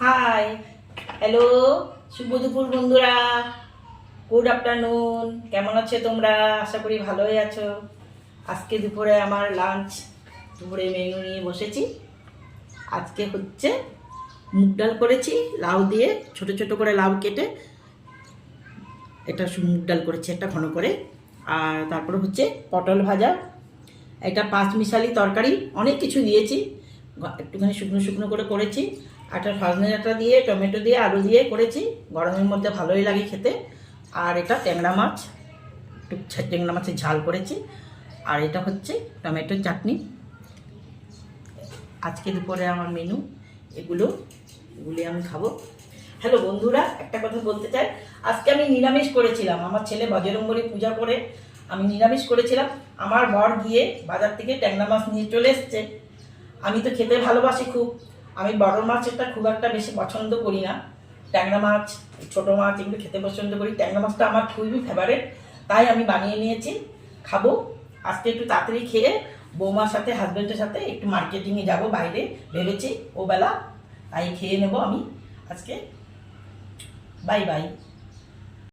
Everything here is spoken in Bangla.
হাই, হ্যালো, শুভ দুপুর বন্ধুরা। Good afternoon. কেমন আছো তোমরা? আশা করি ভালোই আছো। আজকে দুপুরে আমার লাঞ্চ, দুপুরে মেনু নিয়ে বসেছি। আজকে হচ্ছে মুগ ডাল করেছি লাউ দিয়ে, ছোট ছোট করে লাউ কেটে এটা মুগ ডাল করেছি একটা ঘন করে। আর তারপরে হচ্ছে পটল ভাজা, এটা পাঁচ মিশালি তরকারি, অনেক কিছু দিয়েছি, একটুখানি শুকনো শুকনো করে করেছি। একটা সজনে ডাঁটা দিয়ে, টমেটো দিয়ে, আলু দিয়ে করেছি, গরমের মধ্যে ভালোই লাগে খেতে। আর এটা ট্যাংরা মাছ, একটু ট্যাংরা মাছের ঝাল করেছি। আর এটা হচ্ছে টমেটোর চাটনি। আজকে দুপুরে আমার মেনু এগুলি আমি খাবো। হ্যালো বন্ধুরা, একটা কথা বলতে চাই। আজকে আমি নিরামিষ করেছিলাম, আমার ছেলে বজরঙ্গলী পূজা করে আমি নিরামিষ করেছিলাম। আমার বর গিয়ে বাজার থেকে ট্যাংরা মাছ নিয়ে চলে এসছে। আমি তো খেতে ভালোবাসি খুব, আমি বড় মাছেরটা খুব একটা বেশি পছন্দ করি না। ট্যাংরা মাছ, ছোটো মাছ এগুলো খেতে পছন্দ করি। ট্যাংরা মাছটা আমার খুবই ফেভারেট, তাই আমি বানিয়ে নিয়েছি, খাবো। আজকে একটু তাড়াতাড়ি খেয়ে বৌমার সাথে, হাজব্যান্ডের সাথে একটু মার্কেটিংয়ে যাব বাইরে ভেবেছি ওবেলা, তাই খেয়ে নেব আমি আজকে। Bye bye.